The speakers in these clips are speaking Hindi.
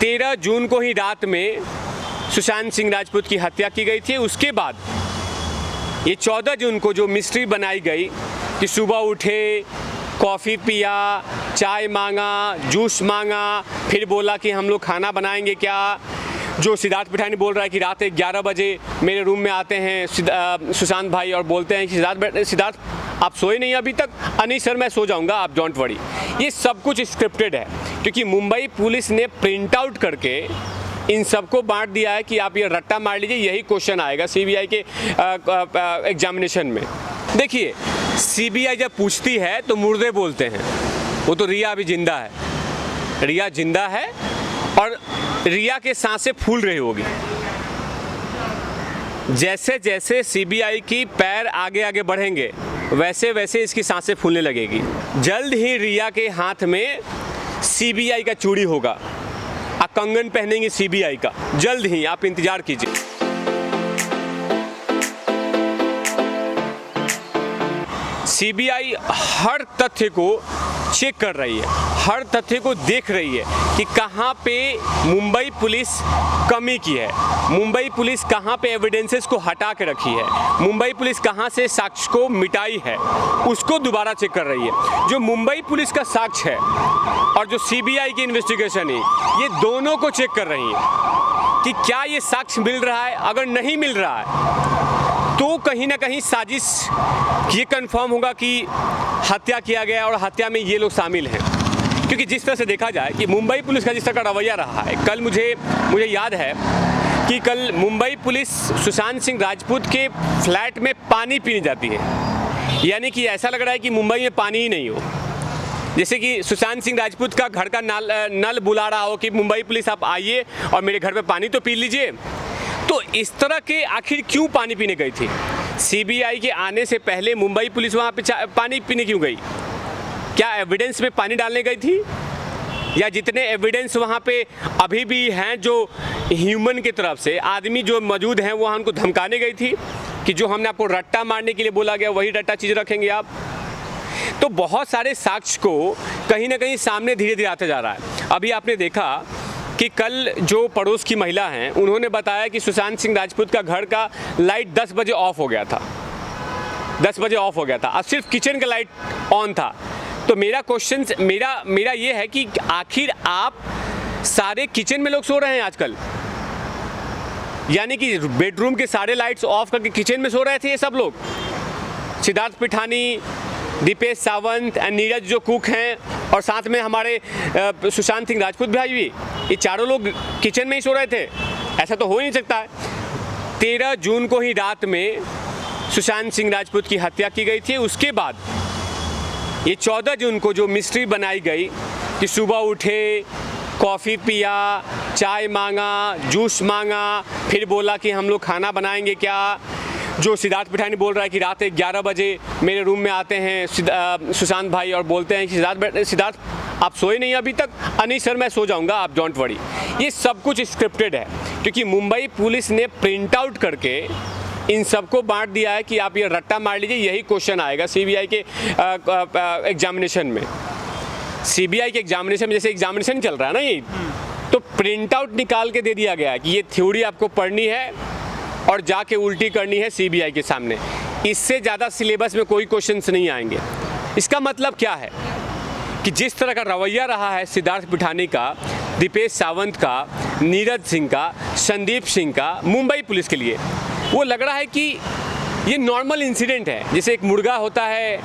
13 जून को ही रात में सुशांत सिंह राजपूत की हत्या की गई थी। उसके बाद ये 14 जून को जो मिस्ट्री बनाई गई कि सुबह उठे, कॉफ़ी पिया, चाय मांगा, जूस मांगा, फिर बोला कि हम लोग खाना बनाएंगे क्या। जो सिद्धार्थ पिठानी बोल रहा है कि रात 11 बजे मेरे रूम में आते हैं सुशांत भाई और बोलते हैं कि सिद्धार्थ आप सोए नहीं अभी तक। नहीं सर मैं सो जाऊंगा, आप डोंट वरी। ये सब कुछ स्क्रिप्टेड है क्योंकि मुंबई पुलिस ने प्रिंट आउट करके इन सबको बांट दिया है कि आप ये रट्टा मार लीजिए, यही क्वेश्चन आएगा सीबीआई के एग्जामिनेशन में। देखिए सीबीआई जब पूछती है तो मुर्दे बोलते हैं, वो तो रिया अभी जिंदा है, रिया जिंदा है और रिया के सांसें फूल रही होगी। जैसे जैसे सीबीआई की पैर आगे आगे बढ़ेंगे वैसे वैसे इसकी सांसें फूलने लगेगी। जल्द ही रिया के हाथ में सीबीआई का चूड़ी होगा, कंगन पहनेंगे सीबीआई का, जल्द ही, आप इंतजार कीजिए। सीबीआई हर तथ्य को चेक कर रही है, हर तथ्य को देख रही है कि कहां पे मुंबई पुलिस कमी की है, मुंबई पुलिस कहां पे एविडेंसेस को हटा के रखी है, मुंबई पुलिस कहां से साक्ष्य को मिटाई है, उसको दोबारा चेक कर रही है। जो मुंबई पुलिस का साक्ष्य है और जो सीबीआई की इन्वेस्टिगेशन है, ये दोनों को चेक कर रही है कि क्या ये साक्ष्य मिल रहा है। अगर नहीं मिल रहा है तो कहीं ना कहीं साजिश ये कंफर्म होगा कि हत्या किया गया और हत्या में ये लोग शामिल हैं। क्योंकि जिस तरह से देखा जाए कि मुंबई पुलिस का जिस तरह का रवैया रहा है, कल मुझे याद है कि कल मुंबई पुलिस सुशांत सिंह राजपूत के फ्लैट में पानी पीने जाती है। यानी कि ऐसा लग रहा है कि मुंबई में पानी ही नहीं हो, जैसे कि सुशांत सिंह राजपूत का घर का नल बुला रहा हो कि मुंबई पुलिस आप आइए और मेरे घर पे पानी तो पी लीजिए। तो इस तरह के आखिर क्यों पानी पीने गई थी? सीबीआई के आने से पहले मुंबई पुलिस वहाँ पे पानी पीने क्यों गई? क्या एविडेंस में पानी डालने गई थी, या जितने एविडेंस वहाँ पे अभी भी हैं जो ह्यूमन की तरफ से आदमी जो मौजूद हैं वहाँ उनको धमकाने गई थी कि जो हमने आपको रट्टा मारने के लिए बोला गया वही रट्टा चीज़ रखेंगे आप? तो बहुत सारे साक्ष्य को कहीं ना कहीं सामने धीरे धीरे आते जा रहा है। अभी आपने देखा कि कल जो पड़ोस की महिला हैं उन्होंने बताया कि सुशांत सिंह राजपूत का घर का लाइट 10 बजे ऑफ हो गया था, 10 बजे ऑफ हो गया था और सिर्फ किचन का लाइट ऑन था। तो मेरा क्वेश्चन मेरा ये है कि आखिर आप सारे किचन में लोग सो रहे हैं आजकल, यानी कि बेडरूम के सारे लाइट्स ऑफ करके किचन में सो रहे थे ये सब लोग। सिद्धार्थ पिठानी, दीपेश सावंत एंड नीरज जो कुक हैं और साथ में हमारे सुशांत सिंह राजपूत भाई भी, ये चारों लोग किचन में ही सो रहे थे। ऐसा तो हो ही नहीं सकता है। 13 जून को ही रात में सुशांत सिंह राजपूत की हत्या की गई थी। उसके बाद ये 14 जून को जो मिस्ट्री बनाई गई कि सुबह उठे, कॉफ़ी पिया, चाय मांगा, जूस मांगा, फिर बोला कि हम लोग खाना बनाएंगे क्या। जो सिद्धार्थ पिठानी बोल रहा है कि रात 11 बजे मेरे रूम में आते हैं सुशांत भाई और बोलते हैं कि सिद्धार्थ आप सोए नहीं अभी तक। नहीं सर मैं सो जाऊंगा, आप डोंट वरी। ये सब कुछ स्क्रिप्टेड है क्योंकि मुंबई पुलिस ने प्रिंट आउट करके इन सबको बांट दिया है कि आप ये रट्टा मार लीजिए, यही क्वेश्चन आएगा सीबीआई के एग्जामिनेशन में। सीबीआई के एग्जामिनेशन में जैसे एग्जामिनेशन चल रहा है ना, ये तो प्रिंट आउट निकाल के दे दिया गया है कि ये थ्योरी आपको पढ़नी है और जाके उल्टी करनी है सीबीआई के सामने। इससे ज़्यादा सिलेबस में कोई क्वेश्चंस नहीं आएंगे। इसका मतलब क्या है कि जिस तरह का रवैया रहा है सिद्धार्थ पिठानी का, दीपेश सावंत का, नीरज सिंह का, संदीप सिंह का मुंबई पुलिस के लिए, वो लग रहा है कि ये नॉर्मल इंसिडेंट है। जैसे एक मुर्गा होता है,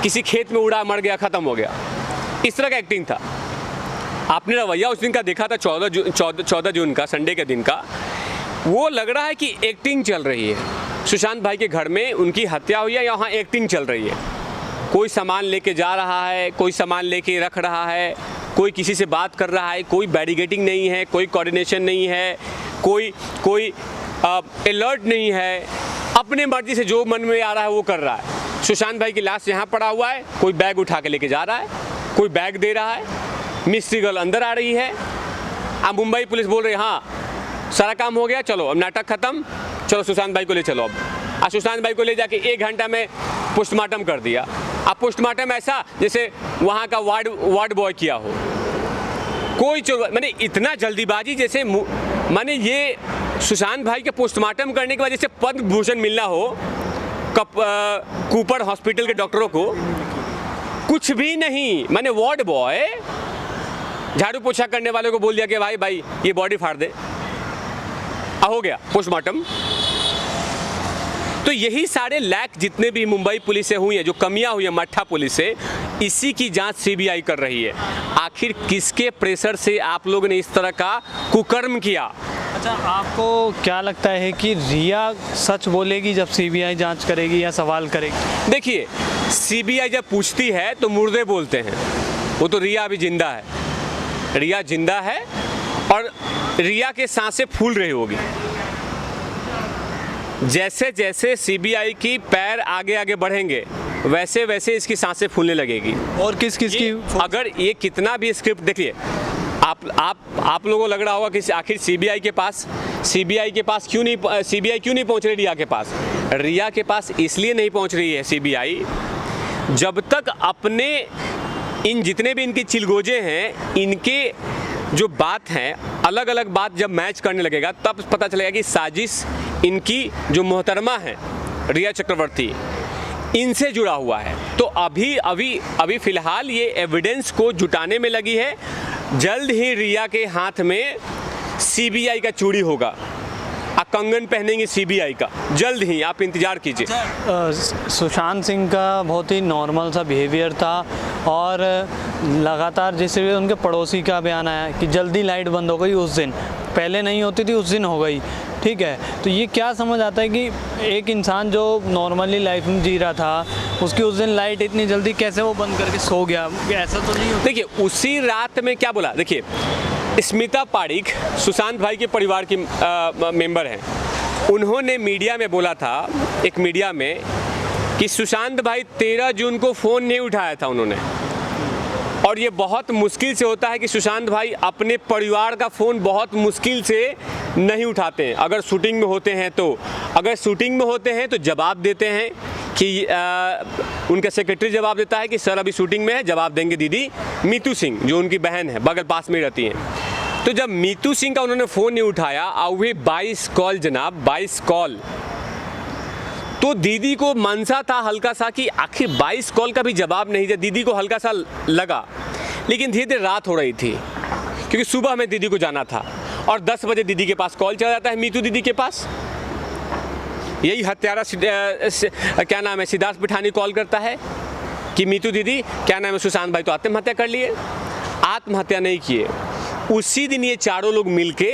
किसी खेत में उड़ा, मर गया, ख़त्म हो गया, इस तरह का एक्टिंग था। आपने रवैया उस दिन का देखा था 14 जून का, संडे के दिन का। वो लग रहा है कि एक्टिंग चल रही है। सुशांत भाई के घर में उनकी हत्या हुई है, यहाँ एक्टिंग चल रही है। कोई सामान लेके जा रहा है, कोई सामान लेके रख रहा है, कोई किसी से बात कर रहा है, कोई बैरिगेटिंग नहीं है, कोई कोऑर्डिनेशन नहीं है, कोई अलर्ट नहीं है। अपने मर्जी से जो मन में आ रहा है वो कर रहा है। सुशांत भाई की लाश यहाँ पड़ा हुआ है, कोई बैग उठा के लेके जा रहा है, कोई बैग दे रहा है, मिस्ट्री गर्ल अंदर आ रही है। अब मुंबई पुलिस बोल रही है हाँ सारा काम हो गया, चलो अब नाटक खत्म, चलो सुशांत भाई को ले चलो। अब सुशांत भाई को ले जाके 1 घंटा में पोस्टमार्टम कर दिया। अब पोस्टमार्टम ऐसा जैसे वहाँ का वार्ड बॉय किया हो। कोई चोर माने इतना जल्दीबाजी, जैसे माने ये सुशांत भाई के पोस्टमार्टम करने के बाद जैसे पद्म भूषण मिलना हो कूपर हॉस्पिटल के डॉक्टरों को, कुछ भी नहीं। माने वार्ड बॉय झाड़ू पोछा करने वाले को बोल दिया कि भाई ये बॉडी फाड़ दे, हो गया पोस्टमार्टम। तो यही सारे लैक जितने भी मुंबई पुलिस से हुई है, जो कमियां हुई है मट्ठा पुलिस से, इसी की जांच सीबीआई कर रही है। आखिर किसके प्रेशर से आप लोगों ने इस तरह का कुकर्म किया? अच्छा, आपको क्या लगता है कि रिया सच बोलेगी जब सीबीआई जांच करेगी या सवाल करेगी? देखिए, सीबीआई जब पूछती है तो मुर्दे बोलते हैं, वो तो रिया अभी जिंदा है, रिया जिंदा है और रिया के सांसें फूल रही होगी। जैसे जैसे सीबीआई की पैर आगे आगे बढ़ेंगे वैसे वैसे इसकी सांसें फूलने लगेगी। और किस की अगर ये कितना भी स्क्रिप्ट देखिए, आप लोगों को लग रहा होगा कि आखिर सीबीआई के पास क्यों नहीं पहुंच रही रिया के पास? रिया के पास इसलिए नहीं पहुंच रही है सीबीआई, जब तक अपने इन जितने भी इनके चिलगोजे हैं, इनके जो बात हैं, अलग अलग बात जब मैच करने लगेगा तब पता चलेगा कि साजिश इनकी जो मोहतरमा है रिया चक्रवर्ती, इनसे जुड़ा हुआ है। तो अभी फिलहाल ये एविडेंस को जुटाने में लगी है। जल्द ही रिया के हाथ में सीबीआई का चूड़ी होगा, कंगन पहनेंगे सीबीआई का, जल्द ही, आप इंतजार कीजिए। सुशांत सिंह का बहुत ही नॉर्मल सा बिहेवियर था और लगातार जैसे भी उनके पड़ोसी का बयान आया कि जल्दी लाइट बंद हो गई उस दिन, पहले नहीं होती थी, उस दिन हो गई, ठीक है। तो ये क्या समझ आता है कि एक इंसान जो नॉर्मली लाइफ में जी रहा था, उसकी उस दिन लाइट इतनी जल्दी कैसे वो बंद करके सो गया? ऐसा तो नहीं होता। देखिए, उसी रात में क्या बोला, देखिए स्मिता पारिक सुशांत भाई के परिवार की मेंबर हैं, उन्होंने मीडिया में बोला था, एक मीडिया में, कि सुशांत भाई 13 जून को फ़ोन नहीं उठाया था उन्होंने। और ये बहुत मुश्किल से होता है कि सुशांत भाई अपने परिवार का फ़ोन बहुत मुश्किल से नहीं उठाते हैं। अगर शूटिंग में होते हैं तो जवाब देते हैं कि उनका सेक्रेटरी जवाब देता है कि सर अभी शूटिंग में है, जवाब देंगे दीदी मीतू सिंह, जो उनकी बहन है, बगल पास में रहती हैं। तो जब मीतू सिंह का उन्होंने फ़ोन नहीं उठाया, और वे 22 कॉल जनाब, 22 कॉल, तो दीदी को मनसा था हल्का सा कि आखिर 22 कॉल का भी जवाब नहीं दिया। दीदी को हल्का सा लगा, लेकिन धीरे धीरे रात हो रही थी क्योंकि सुबह में दीदी को जाना था, और 10 बजे दीदी के पास कॉल चला जाता है, मीतू दीदी के पास। यही हत्यारा क्या नाम है, सिद्धार्थ पिठानी कॉल करता है कि मीतू दीदी क्या नाम है, सुशांत भाई तो आत्महत्या कर लिए। आत्महत्या नहीं किए, उसी दिन ये चारों लोग मिलके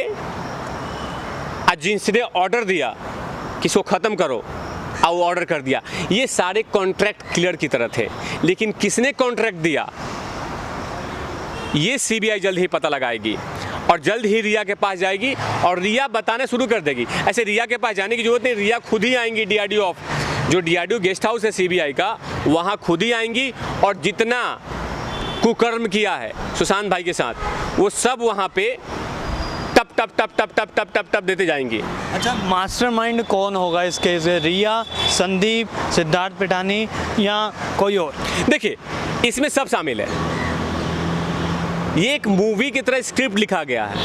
जिनसे ऑर्डर दिया कि इसको ख़त्म करो, और वो ऑर्डर कर दिया। ये सारे कॉन्ट्रैक्ट क्लियर की तरह थे, लेकिन किसने कॉन्ट्रैक्ट दिया ये सीबीआई जल्द ही पता लगाएगी, और जल्द ही रिया के पास जाएगी और रिया बताना शुरू कर देगी। ऐसे रिया के पास जाने की जरूरत नहीं, रिया खुद ही आएंगी डीआरडीओ जो डीआरडीओ गेस्ट हाउस है सीबीआई का, वहाँ खुद ही आएंगी, और जितना कुकर्म किया है सुशांत भाई के साथ वो सब वहाँ पे टप टप टप टप टप टप टप टप देते जाएंगी। अच्छा, मास्टरमाइंड कौन होगा इस केस में? रिया, संदीप, सिद्धार्थ पिठानी या कोई और? देखिए, इसमें सब शामिल है। ये एक मूवी की तरह स्क्रिप्ट लिखा गया है।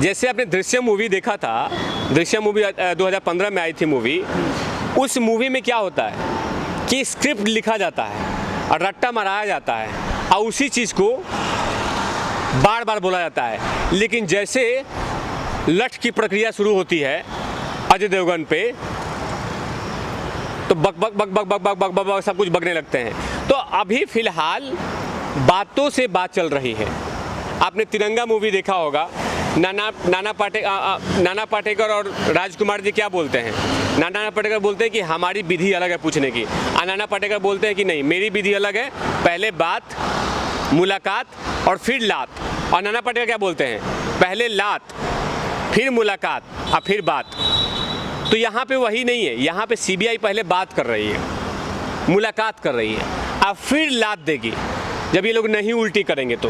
जैसे आपने दृश्यम मूवी देखा था, दृश्यम मूवी 2015 में आई थी मूवी। उस मूवी में क्या होता है कि स्क्रिप्ट लिखा जाता है और रट्टा मराया जाता है, और उसी चीज़ को बार बार बोला जाता है। लेकिन जैसे लठ की प्रक्रिया शुरू होती है अजय देवगन पे, तो बक बक बक बक बक बक बक बक सब कुछ बकने लगते हैं। तो अभी फिलहाल बातों से बात चल रही है। आपने तिरंगा मूवी देखा होगा, नाना पाटेकर और राजकुमार जी क्या बोलते हैं? नाना पाटेकर बोलते हैं कि हमारी विधि अलग है पूछने की, और नाना पाटेकर बोलते हैं कि नहीं, मेरी विधि अलग है, पहले बात, मुलाकात और फिर लात। और नाना पाटेकर क्या बोलते हैं? पहले लात, फिर मुलाकात और फिर बात। तो यहाँ पे वही नहीं है, यहाँ पे सीबीआई पहले बात कर रही है, मुलाकात कर रही है, और फिर लात देगी जब ये लोग नहीं उल्टी करेंगे तो।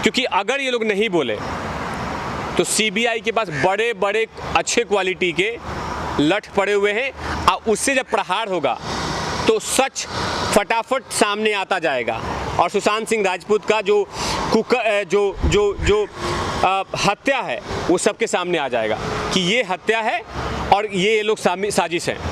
क्योंकि अगर ये लोग नहीं बोले तो सीबीआई के पास बड़े बड़े अच्छे क्वालिटी के लठ पड़े हुए हैं, और उससे जब प्रहार होगा तो सच फटाफट सामने आता जाएगा। और सुशांत सिंह राजपूत का जो जो हत्या है वो सबके सामने आ जाएगा कि ये हत्या है और ये लोग साजिश है।